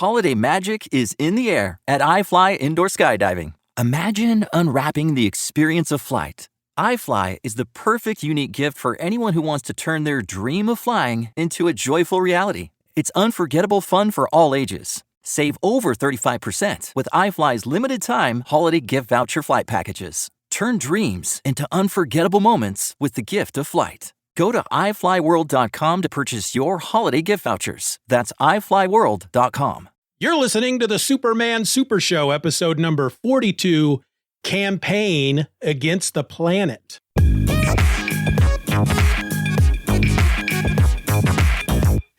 Holiday magic is in the air at iFly Indoor Skydiving. Imagine unwrapping the experience of flight. iFly is the perfect unique gift for anyone who wants to turn their dream of flying into a joyful reality. It's unforgettable fun for all ages. Save over 35% with iFly's limited-time holiday gift voucher flight packages. Turn dreams into unforgettable moments with the gift of flight. Go to iFlyWorld.com to purchase your holiday gift vouchers. That's iFlyWorld.com. You're listening to the Superman Super Show, episode number 42, Campaign Against the Planet.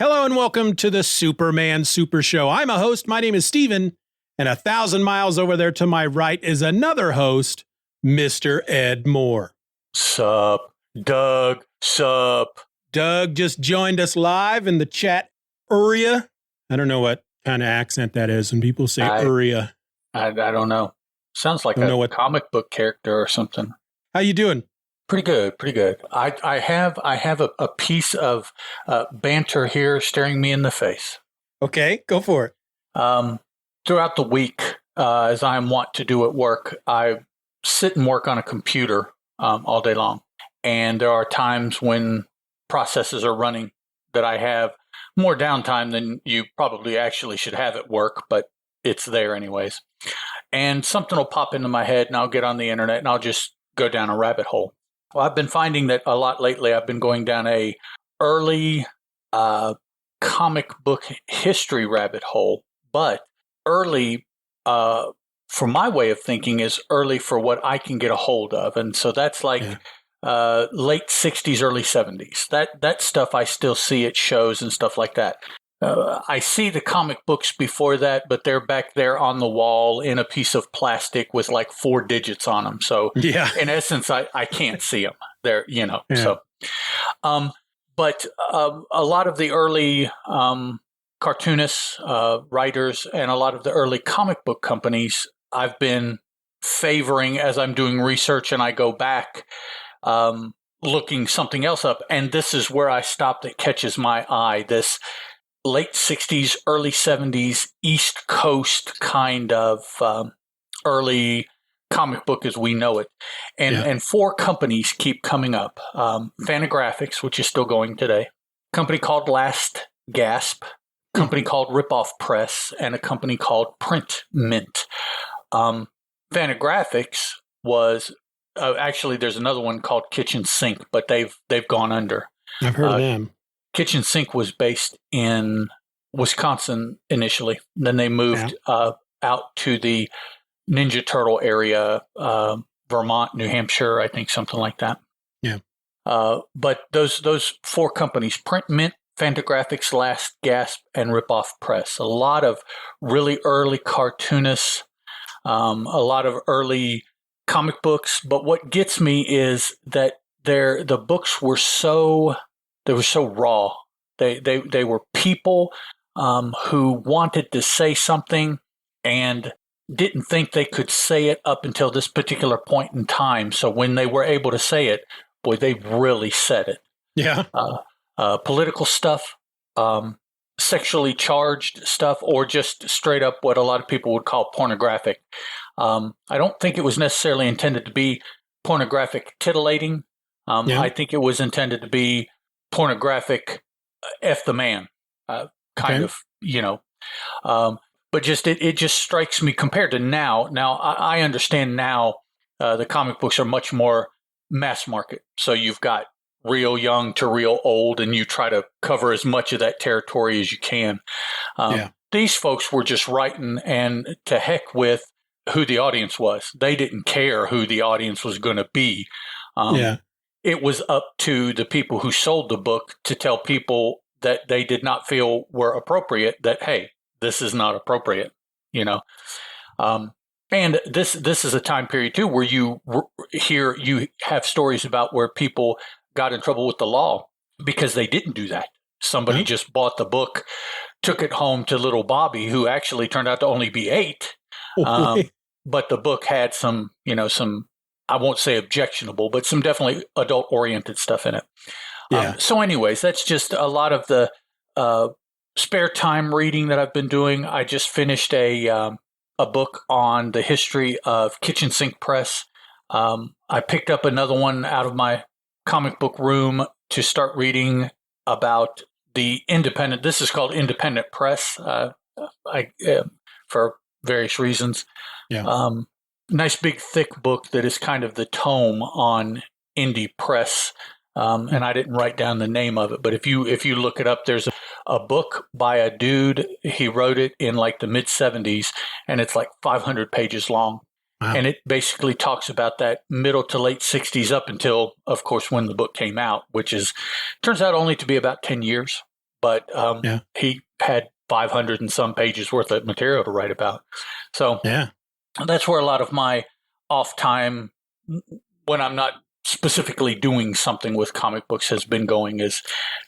Hello and welcome to the Superman Super Show. I'm a host. My name is Steeven, and 1,000 miles over there to my right is another host, Mr. Ed Moore. Sup, Doug, sup. Doug just joined us live in the chat area. I don't know what kind of accent that is when people say area. I don't know. Sounds like a comic book character or something. How you doing? Pretty good, pretty good. I have a piece of banter here staring me in the face. Okay, go for it. Throughout the week, as I am wont to do at work, I sit and work on a computer all day long. And there are times when processes are running that I have more downtime than you probably actually should have at work, but it's there anyways. And something will pop into my head and I'll get on the internet and I'll just go down a rabbit hole. Well, I've been finding that a lot lately. I've been going down a early comic book history rabbit hole, but early for my way of thinking is early for what I can get a hold of. And so that's like late 60s, early 70s. That stuff I still see at shows and stuff like that. I see the comic books before that, but they're back there on the wall in a piece of plastic with like 4 digits on them. So in essence, I can't see them there, you know. Yeah. So, but a lot of the early cartoonists, writers, and a lot of the early comic book companies I've been favoring as I'm doing research and I go back looking something else up. And this is where I stopped. It catches my eye. This late 60s, early 70s, East Coast kind of early comic book as we know it. And 4 companies keep coming up. Fantagraphics, which is still going today. A company called Last Gasp. A company called Ripoff Press. And a company called Print Mint. Fantagraphics was actually there's another one called Kitchen Sink, but they've gone under. I've heard of them. Kitchen Sink was based in Wisconsin initially. Then they moved out to the Ninja Turtle area, Vermont, New Hampshire, I think, something like that. Yeah. But those 4 companies, Print Mint, Fantagraphics, Last Gasp, and Ripoff Press, a lot of really early cartoonists, a lot of early comic books. But what gets me is that the books were so raw. They were people who wanted to say something and didn't think they could say it up until this particular point in time. So when they were able to say it, boy, they really said it. Yeah. Political stuff, sexually charged stuff, or just straight up what a lot of people would call pornographic. I don't think it was necessarily intended to be pornographic titillating. I think it was intended to be pornographic F the man kind of, you know. But just it just strikes me compared to now. Now, I understand now the comic books are much more mass market. So you've got real young to real old, and you try to cover as much of that territory as you can. These folks were just writing, and to heck with who the audience was. They didn't care who the audience was going to be. It was up to the people who sold the book to tell people that they did not feel were appropriate, that, hey, this is not appropriate, you know. And this is a time period, too, where you have stories about where people got in trouble with the law because they didn't do that. Somebody just bought the book, took it home to little Bobby, who actually turned out to only be 8. But the book had some, I won't say objectionable, but some definitely adult-oriented stuff in it. So anyways, that's just a lot of the spare time reading that I've been doing, I just finished a book on the history of kitchen sink press. I picked up another one out of my comic book room to start reading about the independent. This is called independent press. For various reasons. Yeah. Nice big thick book that is kind of the tome on indie press. And I didn't write down the name of it, but if you look it up, there's a book by a dude. He wrote it in like the mid 70s, and it's like 500 pages long. Wow. And it basically talks about that middle to late 60s up until, of course, when the book came out, which turns out only to be about 10 years. But he had 500 and some pages worth of material to write about. So that's where a lot of my off time, when I'm not specifically doing something with comic books, has been going, is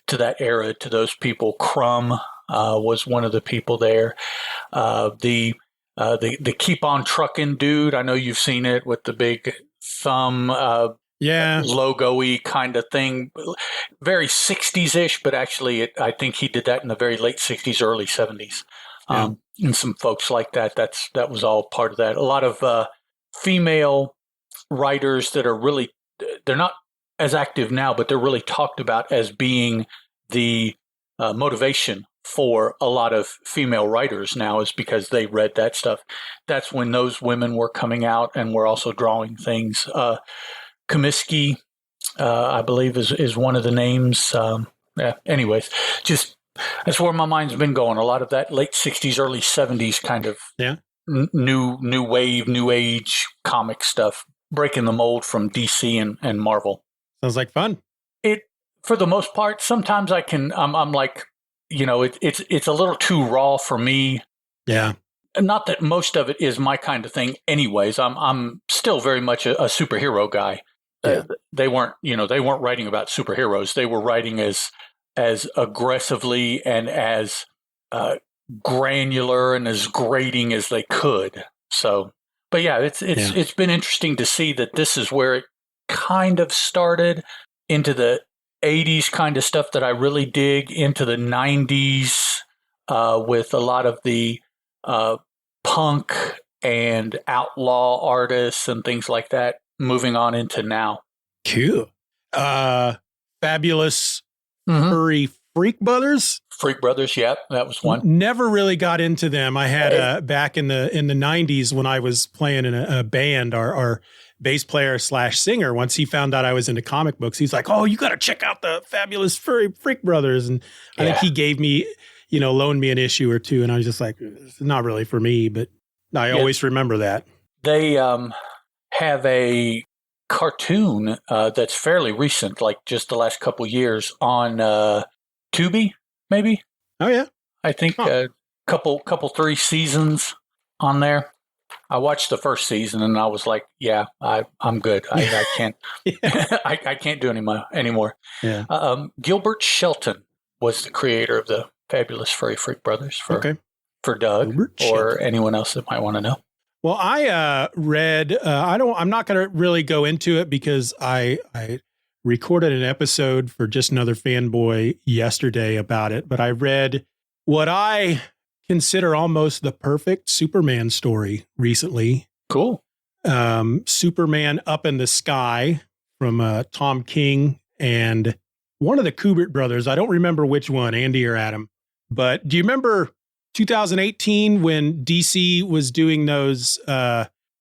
to that era, to those people. Crumb was one of the people there. The Keep On Truckin' dude, I know you've seen it with the big thumb, logo-y kind of thing. Very 60s-ish, but actually I think he did that in the very late 60s, early 70s. And some folks like that was all part of that. A lot of female writers that are really, they're not as active now, but they're really talked about as being the motivation for a lot of female writers now, is because they read that stuff. That's when those women were coming out and were also drawing things. Comiskey, I believe, is one of the names. Anyways, just that's where my mind's been going. A lot of that late 60s, early 70s kind of new wave, new age comic stuff, breaking the mold from DC and Marvel. Sounds like fun. It, for the most part, sometimes I'm like, it's a little too raw for me. Yeah. Not that most of it is my kind of thing anyways. I'm still very much a superhero guy. Yeah. They weren't writing about superheroes. They were writing as aggressively and as granular and as grating as they could. So, but yeah, it's been interesting to see that this is where it kind of started, into the 80s kind of stuff that I really dig, into the 90s with a lot of the punk and outlaw artists and things like that, moving on into now. Cool. Fabulous Furry Freak Brothers? Freak Brothers, yep, that was one. Never really got into them. I had back in the 90s when I was playing in a band, our bass player / singer, once he found out I was into comic books, he's like, "Oh, you got to check out the Fabulous Furry Freak Brothers." And I think he gave me, loaned me an issue or two. And I was just like, it's not really for me, but I always remember that. They have a cartoon that's fairly recent, like just the last couple years, on Tubi, maybe. Oh yeah, I think couple 3 seasons on there. I watched the first season and I was like, yeah, I'm good. I can't I can't do anymore. Yeah. Gilbert Shelton was the creator of the Fabulous Furry Freak Brothers for Doug Gilbert or Shelton. Anyone else that might want to know. Well, I read, I'm not going to really go into it because I recorded an episode for Just Another Fanboy yesterday about it, but I read what I consider almost the perfect Superman story recently. Cool. Superman Up in the Sky from Tom King and one of the Kubert brothers. I don't remember which one, Andy or Adam, but do you remember 2018 when DC was doing those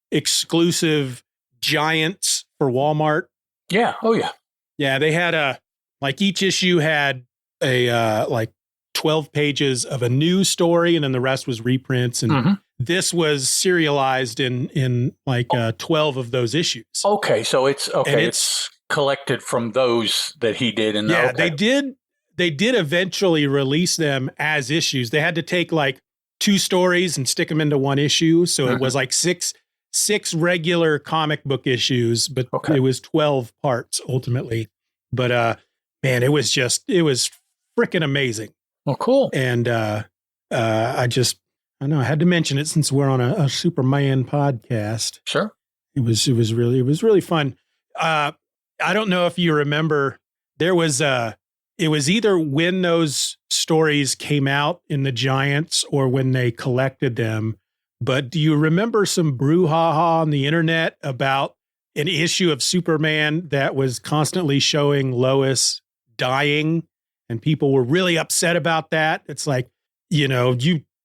exclusive giants for Walmart? Yeah. Oh yeah. Yeah. They had each issue had a 12 pages of a new story, and then the rest was reprints. And this was serialized in 12 of those issues. Okay. So it's collected from those that he did. They did eventually release them as issues. They had to take 2 stories and stick them into one issue. So it was six regular comic book issues, but it was 12 parts ultimately. But man, it was freaking amazing. Oh, cool. And I had to mention it since we're on a Superman podcast. Sure. It was really fun. I don't know if you remember, there was in it was either when those stories came out in the Giants or when they collected them. But do you remember some brouhaha on the internet about an issue of Superman that was constantly showing Lois dying, and people were really upset about that? It's like, you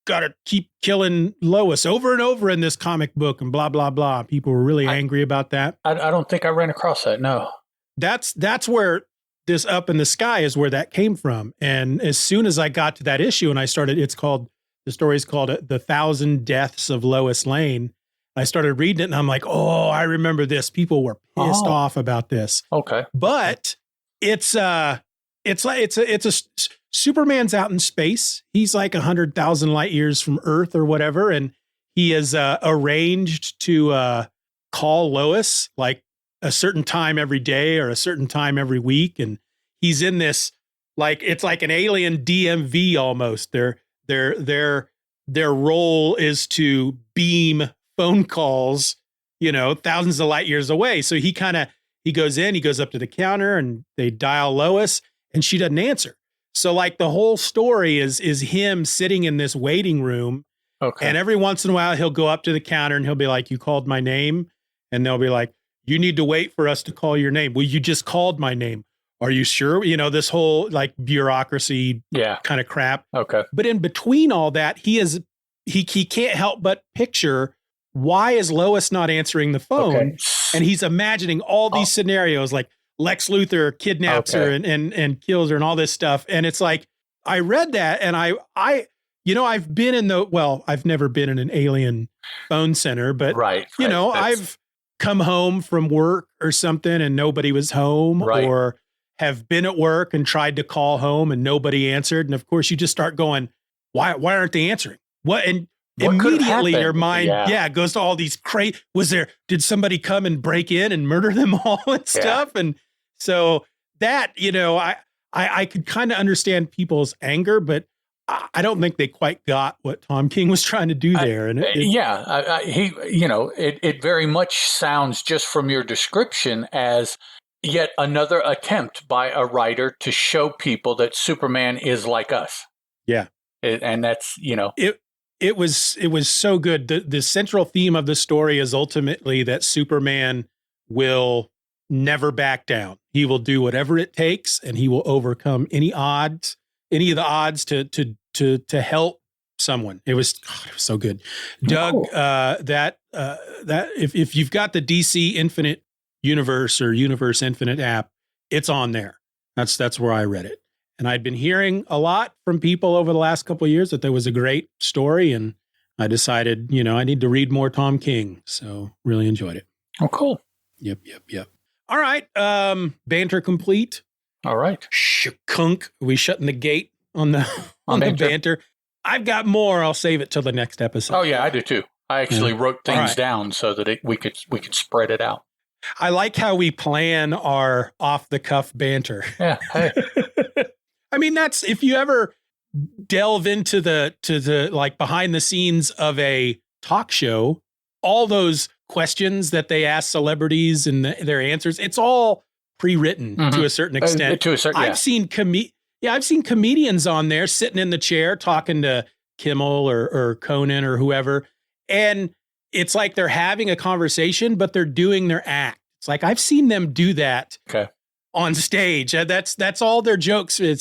got to keep killing Lois over and over in this comic book and blah, blah, blah. People were really angry about that. I don't think I ran across that. No. That's where this Up in the Sky is where that came from. And as soon as I got to that issue and I started, the story's called The 1,000 Deaths of Lois Lane. I started reading it and I'm like, oh, I remember this. People were pissed off about this. Okay. But it's Superman's out in space. He's like 100,000 light years from Earth or whatever. And he is arranged to call Lois like a certain time every day or a certain time every week. And he's in this, like, it's like an alien DMV almost. Their role is to beam phone calls, thousands of light years away. So he goes up to the counter and they dial Lois and she doesn't answer. So like the whole story is him sitting in this waiting room. Okay. And every once in a while he'll go up to the counter and he'll be like, you called my name? And they'll be like, you need to wait for us to call your name. Well, you just called my name. Are you sure? This whole like bureaucracy kind of crap. Okay. But in between all that, he can't help but picture, why is Lois not answering the phone? Okay. And he's imagining all these scenarios, like Lex Luthor kidnaps her and kills her and all this stuff. And it's like, I read that and I've been I've never been in an alien phone center, but I've come home from work or something and nobody was home, or have been at work and tried to call home and nobody answered. And of course you just start going, why aren't they answering? What immediately your mind goes to all these did somebody come and break in and murder them all and stuff? And so that, I could kind of understand people's anger, but I don't think they quite got what Tom King was trying to do there. And it very much sounds, just from your description, as yet another attempt by a writer to show people that Superman is like us. Yeah. And that's, It was so good. The central theme of the story is ultimately that Superman will never back down. He will do whatever it takes, and he will overcome any of the odds to help someone. It was so good. Doug, that if you've got the DC Infinite Universe or Universe Infinite app, it's on there. That's where I read it. And I'd been hearing a lot from people over the last couple of years that there was a great story. And I decided, I need to read more Tom King. So really enjoyed it. Oh, cool. Yep. All right. Banter complete. All right. Shukunk. Are we shutting the gate on the banter? I've got more. I'll save it till the next episode. Oh, yeah, I do too. I actually wrote things down so that we could spread it out. I like how we plan our off the cuff banter. Yeah. Hey. I mean, that's, if you ever delve into the like behind the scenes of a talk show, all those questions that they ask celebrities and their answers, it's all pre-written to a certain extent. I've seen comedians on there sitting in the chair talking to Kimmel or Conan or whoever, and it's like they're having a conversation, but they're doing their act. It's like, I've seen them do that. Okay. On stage. That's all their jokes. And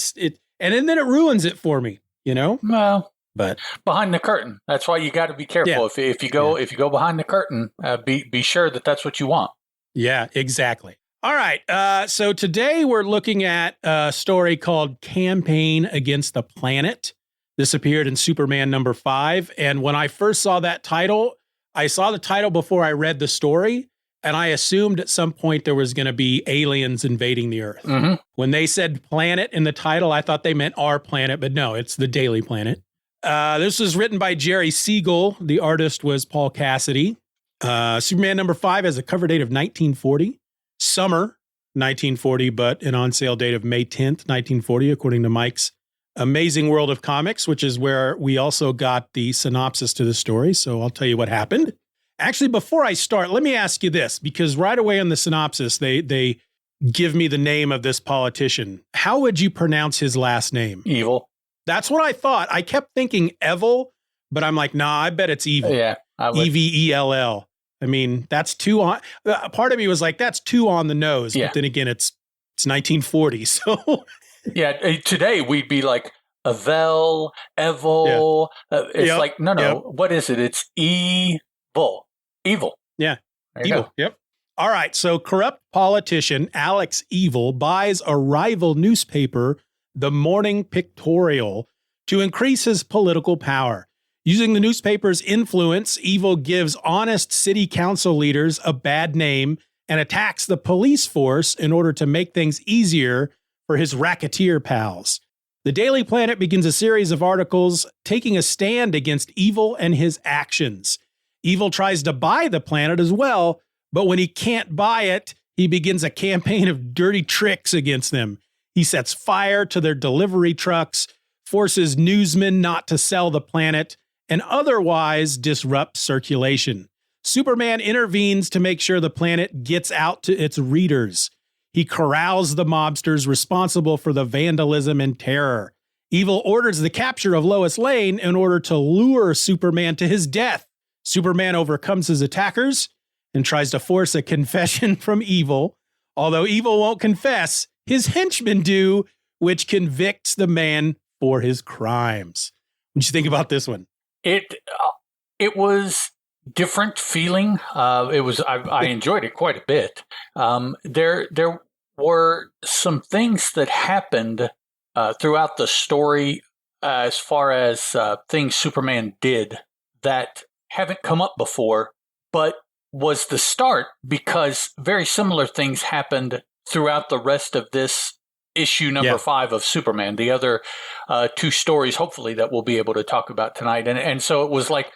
then it ruins it for me, Well, but behind the curtain. That's why you got to be careful. Yeah. If you go behind the curtain, be sure that that's what you want. Yeah, exactly. All right. So today we're looking at a story called Campaign Against the Planet. This appeared in Superman number 5. And when I first saw that title, I saw the title before I read the story. And I assumed at some point there was going to be aliens invading the Earth. Mm-hmm. When they said planet in the title, I thought they meant our planet, but no, it's the Daily Planet. This was written by Jerry Siegel. The artist was Paul Cassidy. Superman number 5 has a cover date of 1940, summer 1940, but an on-sale date of May 10th, 1940, according to Mike's Amazing World of Comics, which is where we also got the synopsis to the story. So I'll tell you what happened. Actually, before I start, let me ask you this, because right away in the synopsis, they give me the name of this politician. How would you pronounce his last name? Evil. That's what I thought. I kept thinking Evell, but I'm like, nah, I bet it's Evil. Yeah. Evell. I mean, that's too on. Part of me was like, that's too on the nose. Yeah. But then again, it's 1940. So yeah, today we'd be like Evell. It's like, no. Yep. What is it? It's evil. Yeah. Evil. Go. Yep. All right. So corrupt politician Alex Evell buys a rival newspaper, the Morning Pictorial, to increase his political power. Using the newspaper's influence, Evell gives honest city council leaders a bad name and attacks the police force in order to make things easier for his racketeer pals. The Daily Planet begins a series of articles taking a stand against Evell and his actions. Evell tries to buy the Planet as well, but when he can't buy it, he begins a campaign of dirty tricks against them. He sets fire to their delivery trucks, forces newsmen not to sell the Planet, and otherwise disrupts circulation. Superman intervenes to make sure the Planet gets out to its readers. He corrals the mobsters responsible for the vandalism and terror. Evell orders the capture of Lois Lane in order to lure Superman to his death. Superman overcomes his attackers and tries to force a confession from Evell. Although Evell won't confess, his henchmen do, which convicts the man for his crimes. What do you think about this one? It was different feeling. I enjoyed it quite a bit. There were some things that happened throughout the story as far as things Superman did that haven't come up before, but was the start because very similar things happened throughout the rest of this issue number 5 of Superman, the other 2 stories, hopefully, that we'll be able to talk about tonight. And so it was like,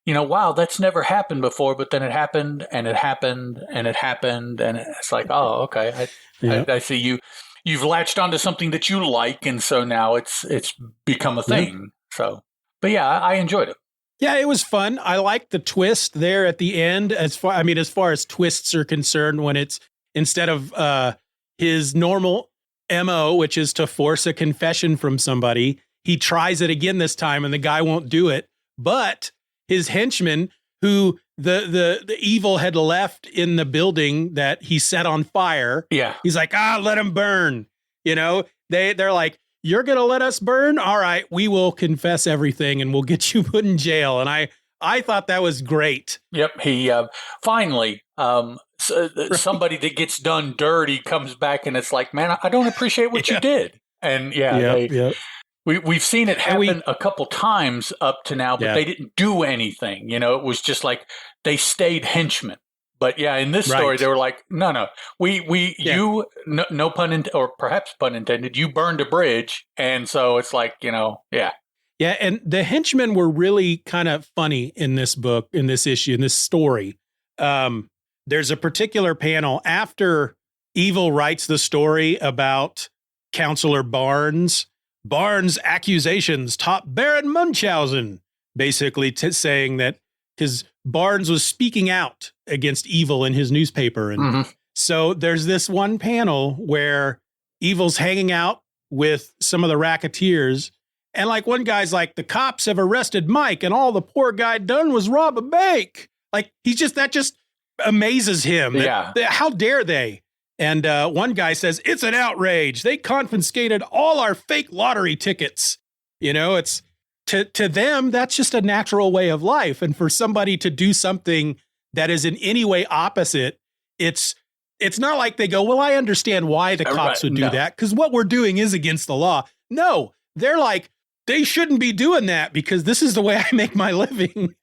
wow, that's never happened before, but then it happened and it happened and it happened. And it's like, oh, okay. I see you've latched onto something that you like. And so now it's become a thing. So, but yeah, I enjoyed it. Yeah, it was fun. I liked the twist there at the end. As far as twists are concerned, when it's instead of his normal MO, which is to force a confession from somebody, he tries it again this time and the guy won't do it. But his henchmen, who the Evil had left in the building that he set on fire, he's like, let him burn. You know, they're like, you're going to let us burn? All right, we will confess everything and we'll get you put in jail. And I thought that was great. Yep. He finally, somebody that gets done dirty comes back and it's like, man, I don't appreciate what you did. And we've seen it happen a couple times up to now, but they didn't do anything. You know, it was just like they stayed henchmen. But in this story, they were like, no, you, no pun intended, or perhaps pun intended, you burned a bridge. And so it's like, Yeah, and the henchmen were really kind of funny in this book, in this issue, in this story. There's a particular panel after Evil writes the story about Counselor Barnes. Barnes' accusations top Baron Munchausen, basically saying that because Barnes was speaking out against Evil in his newspaper. And so there's this one panel where Evil's hanging out with some of the racketeers. And like one guy's like, the cops have arrested Mike and all the poor guy done was rob a bank. Like that just amazes him. How dare they? And one guy says, it's an outrage. They confiscated all our fake lottery tickets. You know, it's to them, that's just a natural way of life. And for somebody to do something that is in any way opposite, it's not like they go, well, I understand why the cops would do that because what we're doing is against the law. No, they're like, they shouldn't be doing that because this is the way I make my living.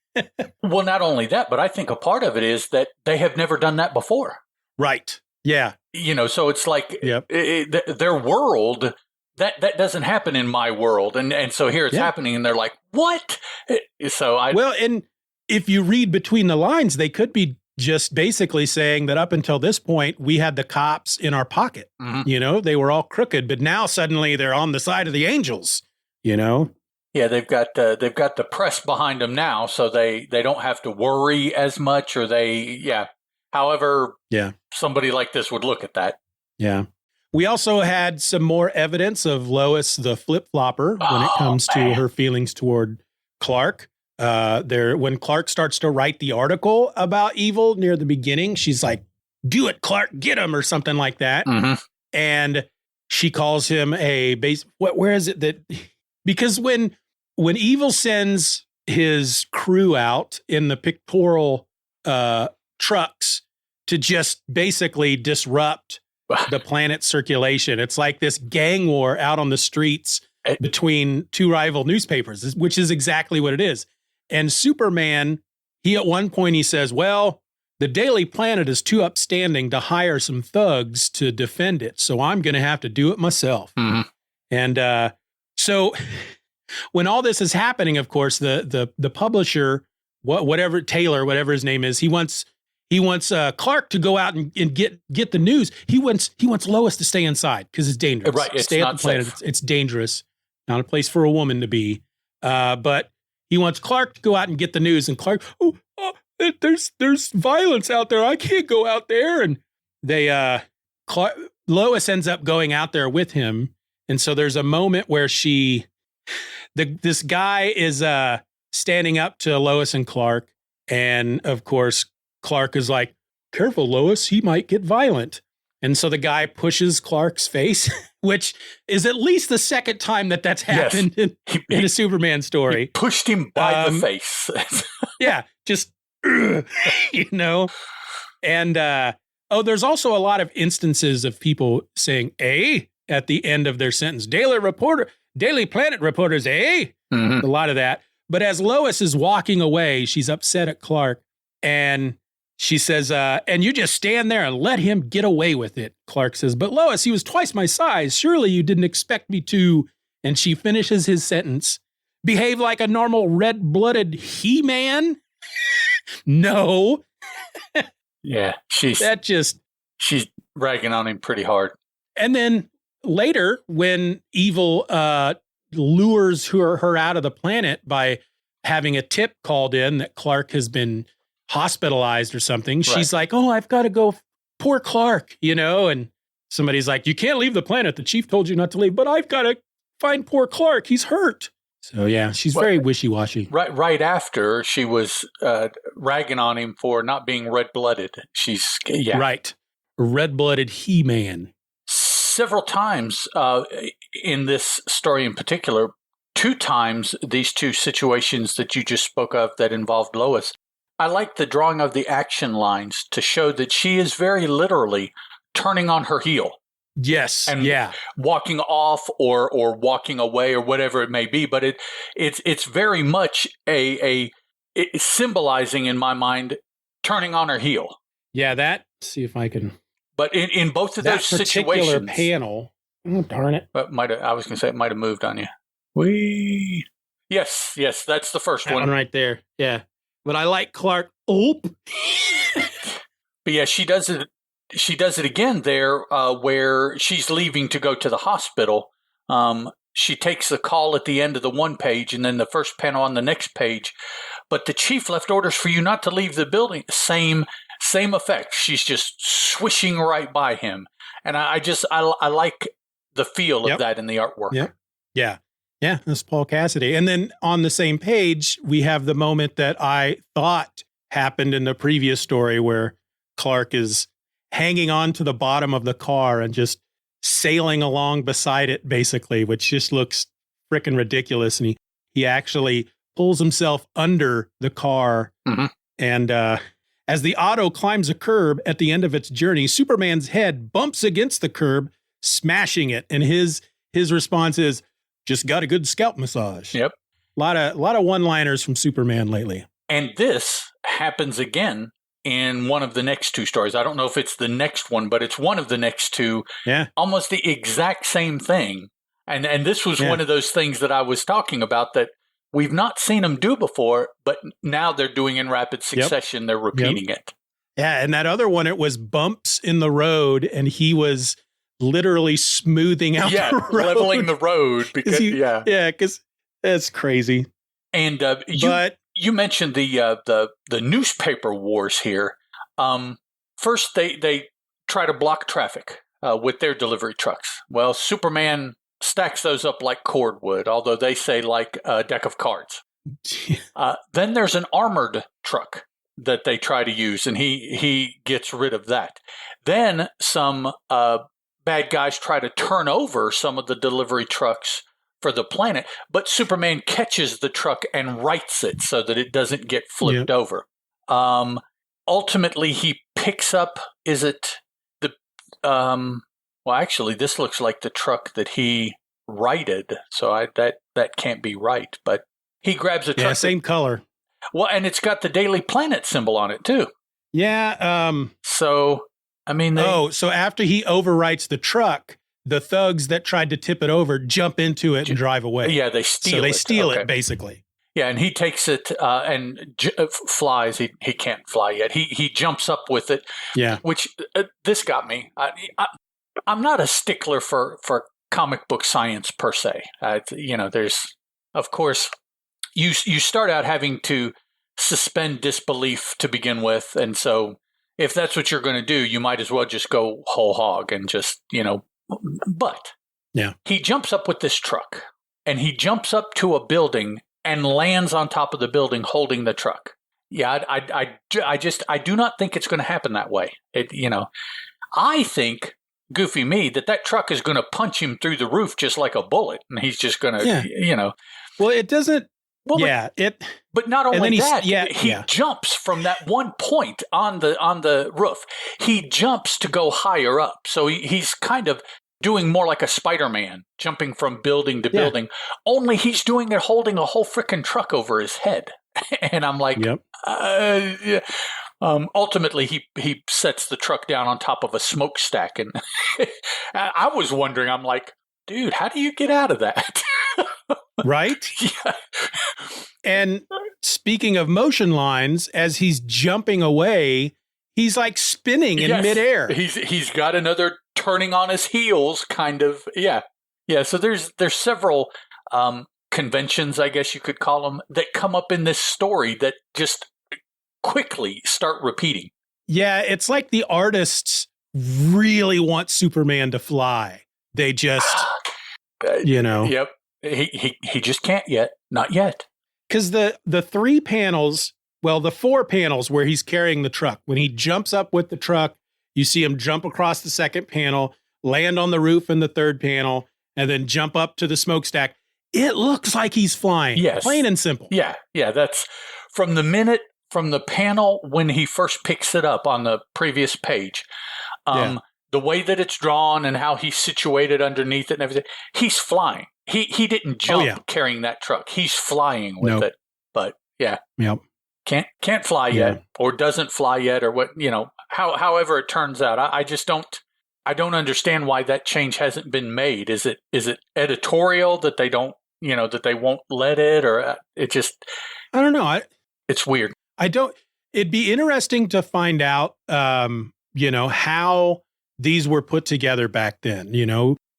Well, not only that, but I think a part of it is that they have never done that before. Right. Yeah. So it's like their world, that doesn't happen in my world. And so here it's happening and they're like, what? Well, and if you read between the lines, they could be just basically saying that up until this point, we had the cops in our pocket. You know, they were all crooked, but now suddenly they're on the side of the angels, you know? Yeah, they've got the press behind them now, so they don't have to worry as much, or however somebody like this would look at that. Yeah. We also had some more evidence of Lois the flip-flopper when it comes to her feelings toward Clark. When Clark starts to write the article about Evil near the beginning, she's like, "Do it, Clark, get him," or something like that. Mm-hmm. And she calls him where is it that, because when Evil sends his crew out in the pictorial trucks to just basically disrupt the planet's circulation, it's like this gang war out on the streets between two rival newspapers, which is exactly what it is. And Superman, at one point he says, well, the Daily Planet is too upstanding to hire some thugs to defend it, so I'm going to have to do it myself. Mm-hmm. And so when all this is happening, of course, the publisher, Taylor, whatever his name is, he wants Clark to go out and get the news. He wants Lois to stay inside because it's dangerous. Right, it's stay not at the planet. safe. It's dangerous. Not a place for a woman to be. But he wants Clark to go out and get the news. And Clark, there's violence out there. I can't go out there. And Lois ends up going out there with him. And so there's a moment where this guy is standing up to Lois and Clark. And of course, Clark is like, "Careful, Lois, he might get violent." And so the guy pushes Clark's face, which is at least the second time that's happened in a Superman story. He pushed him by the face. Yeah, just, you know. And, there's also a lot of instances of people saying "eh" at the end of their sentence. Daily Planet reporters, eh? Mm-hmm. A lot of that. But as Lois is walking away, she's upset at Clark. And she says, and you just stand there and let him get away with it. Clark says, "But Lois, he was twice my size. Surely you didn't expect me to." And she finishes his sentence. "Behave like a normal red-blooded he-man?" No. Yeah, she's ragging on him pretty hard. And then later, when Evil lures her out of the planet by having a tip called in that Clark has been hospitalized or something, she's like, "Oh, I've got to go. Poor Clark," and somebody's like, "You can't leave the planet. The chief told you not to leave, but I've got to find poor Clark. He's hurt." So yeah, she's very wishy-washy. Right after she was ragging on him for not being red-blooded. Right. Red-blooded he-man. Several times in this story in particular, 2 times these 2 situations that you just spoke of that involved Lois, I like the drawing of the action lines to show that she is very literally turning on her heel. Yes. And walking off or walking away or whatever it may be. But it's very much it's symbolizing in my mind turning on her heel. Yeah, let's see if I can. But in both of those situations. That particular panel. Oh, darn it. I was going to say it might have moved on you. Yes, that's the first one. Right there. Yeah. But I like Clark. But yeah, she does it. She does it again there, where she's leaving to go to the hospital. She takes the call at the end of the one page, and then the first panel on the next page. But the chief left orders for you not to leave the building. Same effect. She's just swishing right by him, and I like the feel of that in the artwork. Yeah, that's Paul Cassidy. And then on the same page, we have the moment that I thought happened in the previous story where Clark is hanging on to the bottom of the car and just sailing along beside it, basically, which just looks freaking ridiculous. And he actually pulls himself under the car. Mm-hmm. And as the auto climbs a curb at the end of its journey, Superman's head bumps against the curb, smashing it. And his response is, "Just got a good scalp massage." Yep. A lot of one-liners from Superman lately. And this happens again in one of the next 2 stories. I don't know if it's the next one, but it's one of the next 2. Yeah. Almost the exact same thing. And this was one of those things that I was talking about that we've not seen them do before, but now they're doing in rapid succession. Yep. They're repeating it. Yeah, and that other one, it was bumps in the road, and he was literally smoothing out the road. Leveling the road. Because that's crazy. And you mentioned the newspaper wars here. First, they try to block traffic. with their delivery trucks. Well, Superman stacks those up like cordwood, although they say like a deck of cards. Then there's an armored truck that they try to use, and he gets rid of that. Then some bad guys try to turn over some of the delivery trucks for the planet, but Superman catches the truck and rights it so that it doesn't get flipped over. Ultimately, he picks up, is it the, well, actually, this looks like the truck that he righted, so that can't be right, but he grabs a truck. Yeah, same color. Well, and it's got the Daily Planet symbol on it, too. Yeah. So, I mean... so after he overwrites the truck, the thugs that tried to tip it over jump into it and drive away. Yeah, they steal it. So they steal it, basically. Yeah, and he takes it and flies. He can't fly yet. He jumps up with it. Yeah. Which, this got me. I'm not a stickler for comic book science, per se. There's... Of course... You start out having to suspend disbelief to begin with, and so if that's what you're going to do, you might as well just go whole hog and just, But he jumps up with this truck, and he jumps up to a building and lands on top of the building holding the truck. Yeah, I do not think it's going to happen that way. I think, goofy me, that truck is going to punch him through the roof just like a bullet, and he's just going to, Well, it doesn't. Well, but not only that, he jumps from that one point on the roof. He jumps to go higher up. So he's kind of doing more like a Spider-Man, jumping from building to building, only he's doing it holding a whole freaking truck over his head. And I'm like, ultimately, he sets the truck down on top of a smokestack. And I was wondering, I'm like, dude, how do you get out of that? Right? Yeah. And speaking of motion lines, as he's jumping away, he's like spinning in midair. He's got another turning on his heels kind of. Yeah. So there's several conventions, I guess you could call them, that come up in this story that just quickly start repeating. Yeah, it's like the artists really want Superman to fly. They just, Yep. He just can't yet. Not yet. Because the 3 panels, well, the 4 panels where he's carrying the truck, when he jumps up with the truck, you see him jump across the 2nd panel, land on the roof in the 3rd panel, and then jump up to the smokestack. It looks like he's flying. Yes. Plain and simple. Yeah. That's from the panel when he first picks it up on the previous page. The way that it's drawn and how he's situated underneath it and everything, he's flying. He didn't jump carrying that truck. He's flying with it. But can't fly yet, or doesn't fly yet, or what, however it turns out. I just don't understand why that change hasn't been made. Is it editorial that they don't, that they won't let it, or it just, I don't know. It's weird. It'd be interesting to find out, how these were put together back then.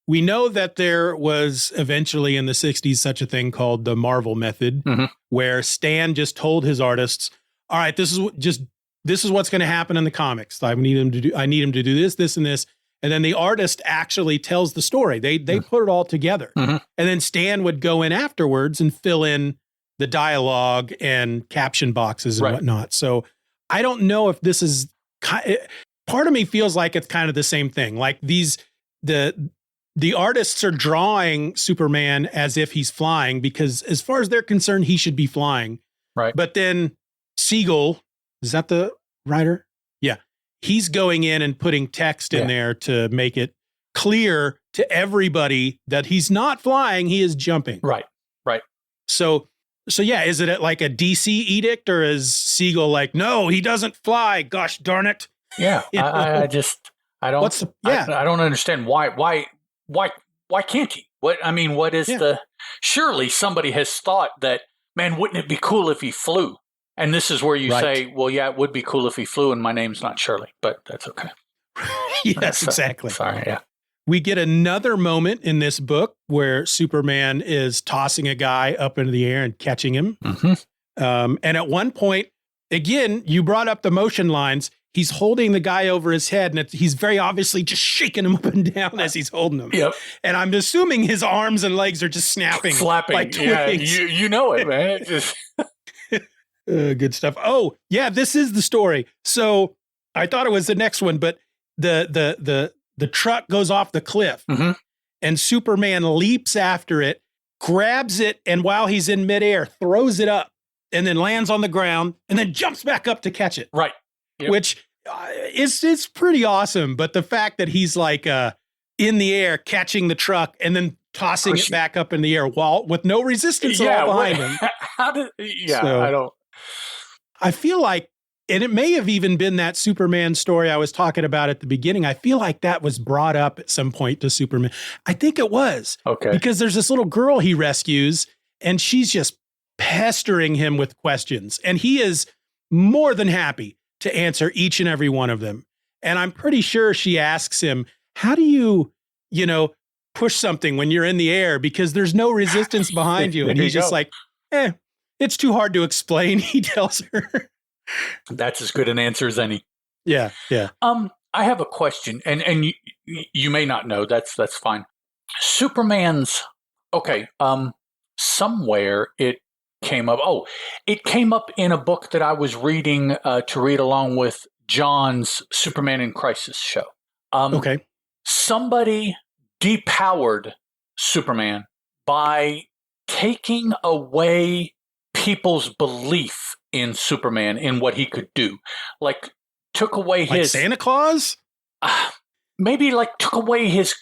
We know that there was eventually in the 60s such a thing called the Marvel method, where Stan just told his artists, all right, this is what's going to happen in the comics. I need him to do this, and this. And then the artist actually tells the story. They put it all together. And then Stan would go in afterwards and fill in the dialogue and caption boxes and whatnot. So I don't know if this is, part of me feels like it's kind of the same thing. Like the artists are drawing Superman as if he's flying, because as far as they're concerned, he should be flying. Right. But then Siegel, is that the writer? Yeah. He's going in and putting text in there to make it clear to everybody that he's not flying, he is jumping. Right. So yeah, is it like a DC edict, or is Siegel like, no, he doesn't fly, gosh darn it? Yeah. I don't understand why can't he? What is surely somebody has thought that, man, wouldn't it be cool if he flew? And this is where you say, well, yeah, it would be cool if he flew, and my name's not Shirley, but that's okay. Yes, exactly. Sorry, yeah. We get another moment in this book where Superman is tossing a guy up into the air and catching him. And at one point, again, you brought up the motion lines. he's holding the guy over his head, and he's very obviously just shaking him up and down as he's holding him. Yep. And I'm assuming his arms and legs are just snapping. Flapping. Like twigs. Yeah, you know it, man. Good stuff. Oh, yeah, this is the story. So I thought it was the next one, but the truck goes off the cliff, and Superman leaps after it, grabs it, and while he's in midair, throws it up, and then lands on the ground, and then jumps back up to catch it. Right. Yep. Which is pretty awesome. But the fact that he's like in the air catching the truck and then tossing it back up in the air with no resistance at all behind him. I feel like, and it may have even been that Superman story I was talking about at the beginning. I feel like that was brought up at some point to Superman. I think it was. Okay. Because there's this little girl he rescues, and she's just pestering him with questions. And he is more than happy to answer each and every one of them. And I'm pretty sure she asks him, how do you push something when you're in the air? Because there's no resistance behind you. And he's just like, it's too hard to explain, he tells her. That's as good an answer as any. Yeah, yeah. I have a question, and you may not know. That's fine. Superman's somewhere it came up. Oh, it came up in a book that I was reading to read along with John's Superman in Crisis show. Somebody depowered Superman by taking away people's belief in Superman, in what he could do. Like, took away his... Like Santa Claus? Maybe like took away his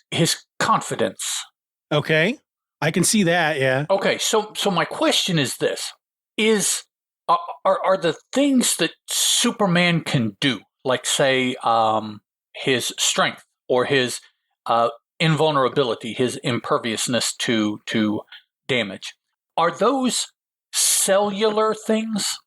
confidence. Okay. I can see that, yeah. Okay, so my question is this. Are the things that Superman can do, like say his strength or his invulnerability, his imperviousness to damage, are those cellular things?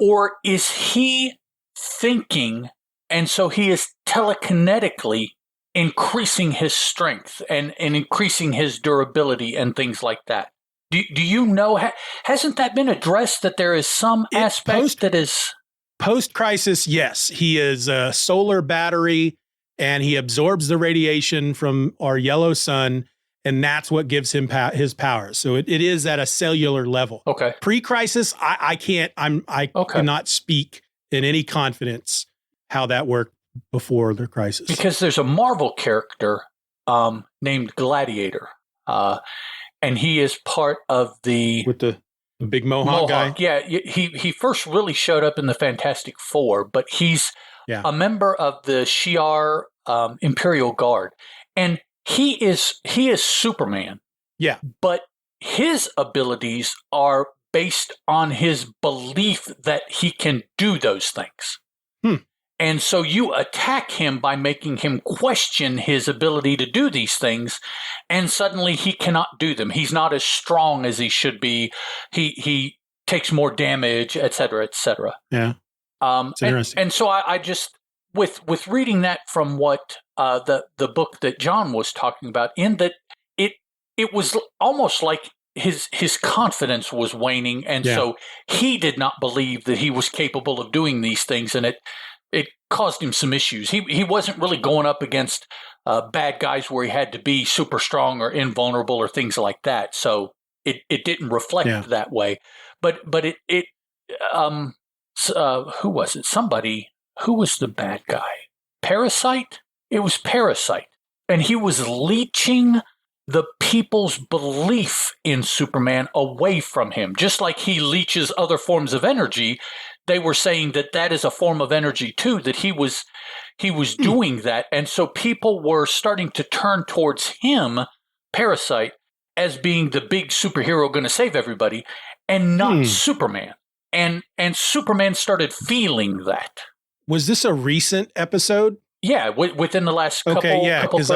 Or is he thinking, and so he is telekinetically increasing his strength and increasing his durability and things like that? Do you know, hasn't that been addressed, that there is some aspect that is... Post-crisis, yes. He is a solar battery, and he absorbs the radiation from our yellow sun, and that's what gives him his power. So it is at a cellular level. Okay. Pre-crisis, I cannot speak in any confidence how that worked before the crisis. Because there's a Marvel character named Gladiator, and he is part of the... With the big Mohawk guy? Yeah, he first really showed up in the Fantastic Four, but he's a member of the Shi'ar Imperial Guard. And he is Superman. Yeah. But his abilities are based on his belief that he can do those things. And so you attack him by making him question his ability to do these things, and suddenly he cannot do them. He's not as strong as he should be. He takes more damage, et cetera, et cetera. Yeah. It's interesting. And so I just, with reading that from what the book that John was talking about, in that it was almost like his confidence was waning, and so he did not believe that he was capable of doing these things, and it caused him some issues. He wasn't really going up against bad guys where he had to be super strong or invulnerable or things like that. So it didn't reflect that way. But who was it? Somebody, who was the bad guy? Parasite? It was Parasite. And he was leeching the people's belief in Superman away from him. Just like he leeches other forms of energy, they were saying that is a form of energy too, that he was doing that. And so people were starting to turn towards him, Parasite, as being the big superhero going to save everybody, and not Superman. And Superman started feeling that. Was this a recent episode? Yeah, within the last couple. Okay, yeah, because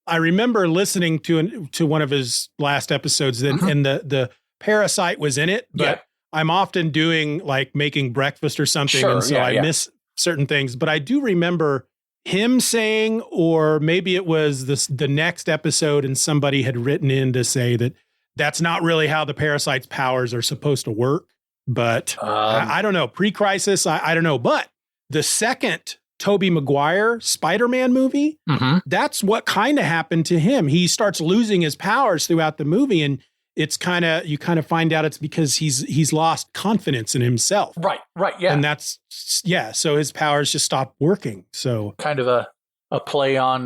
I remember listening to one of his last episodes, and the Parasite was in it, but I'm often doing like making breakfast or something, and so I miss certain things. But I do remember him saying, or maybe it was the next episode, and somebody had written in to say that that's not really how the Parasite's powers are supposed to work. But I don't know. Pre-crisis, I don't know. But the second Tobey Maguire Spider-Man movie. Mm-hmm. That's what kind of happened to him. He starts losing his powers throughout the movie, and it's you kind of find out it's because he's lost confidence in himself. Right, yeah. And so his powers just stop working. So kind of a play on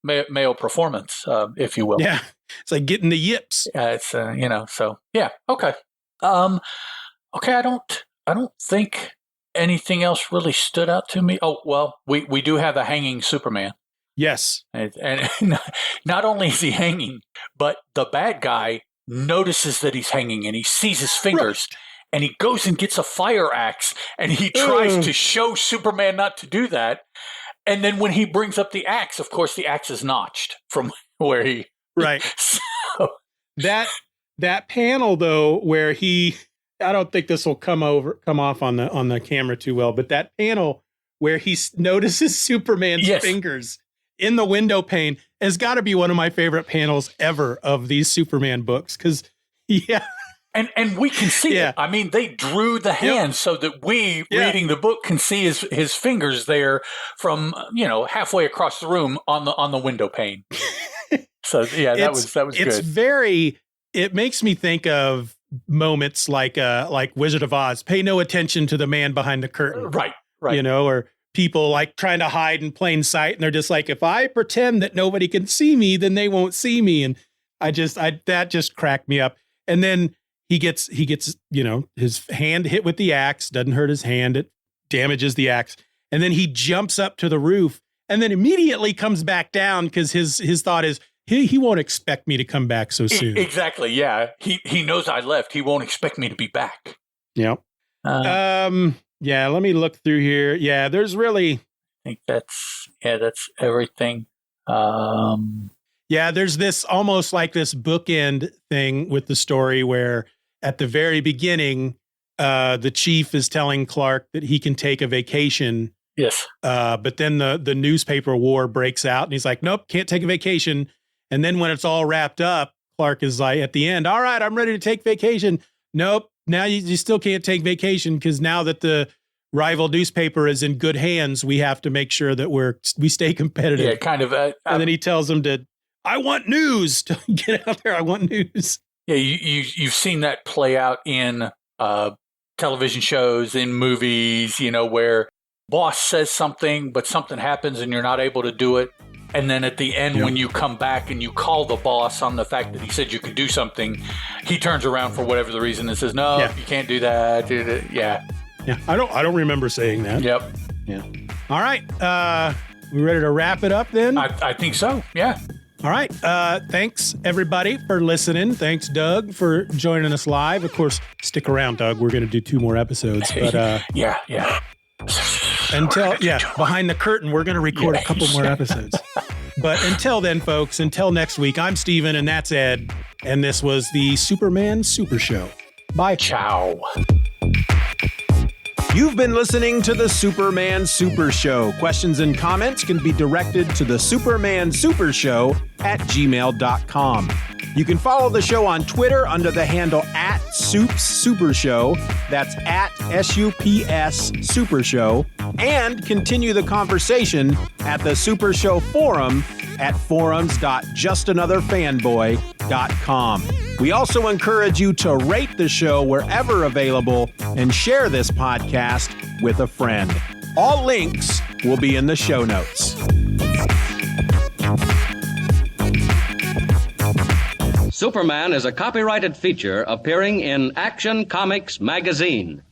male performance, if you will. Yeah. It's like getting the yips. It's so yeah, okay. Okay, I don't think anything else really stood out to me. Oh, well, we do have a hanging Superman. Yes. And not only is he hanging, but the bad guy notices that he's hanging and he sees his fingers and he goes and gets a fire axe and he tries to show Superman not to do that. And then when he brings up the axe, of course, the axe is notched from where he... Right. So, that panel, though, where I don't think this will come off on the camera too well, but that panel where he notices Superman's fingers in the window pane has got to be one of my favorite panels ever of these Superman books. Because, And we can see it. I mean, they drew the hand so that we, reading the book, can see his fingers there from, halfway across the room on the window pane. So, yeah, that was good. It's it makes me think of moments like Wizard of Oz. Pay no attention to the man behind the curtain. Right. Or people like trying to hide in plain sight. And they're just like, if I pretend that nobody can see me, then they won't see me. And that just cracked me up. And then he gets, his hand hit with the axe, doesn't hurt his hand. It damages the axe. And then he jumps up to the roof and then immediately comes back down because his thought is, he won't expect me to come back so soon. Exactly. Yeah. He knows I left. He won't expect me to be back. Yep. Yeah. Let me look through here. Yeah. There's really, I think that's everything. Yeah. There's this almost like this bookend thing with the story where at the very beginning, the chief is telling Clark that he can take a vacation. Yes. But then the newspaper war breaks out and he's like, nope, can't take a vacation. And then when it's all wrapped up, Clark is like at the end, all right, I'm ready to take vacation. Nope. Now you still can't take vacation because now that the rival newspaper is in good hands, we have to make sure that we stay competitive. Yeah, kind of. And then he tells them I want news. To get out there. I want news. Yeah, you've seen that play out in television shows, in movies, where boss says something, but something happens and you're not able to do it. And then at the end, when you come back and you call the boss on the fact that he said you could do something, he turns around for whatever the reason and says, no, you can't do that. Yeah. Yeah. I don't remember saying that. Yep. Yeah. All right. We ready to wrap it up then? I think so. Yeah. All right. Thanks, everybody, for listening. Thanks, Doug, for joining us live. Of course, stick around, Doug. We're going to do 2 more episodes. But yeah. Behind the curtain, we're going to record a couple more episodes. But until then, folks, until next week, I'm Steven, and that's Ed. And this was the Superman Super Show. Bye. Ciao. You've been listening to the Superman Super Show. Questions and comments can be directed to the Superman Super Show at gmail.com. You can follow the show on Twitter under the handle @SoupsSuperShow. That's @SUPS Super Show. And continue the conversation at the Super Show Forum at forums.justanotherfanboy.com. We also encourage you to rate the show wherever available and share this podcast with a friend. All links will be in the show notes. Superman is a copyrighted feature appearing in Action Comics magazine.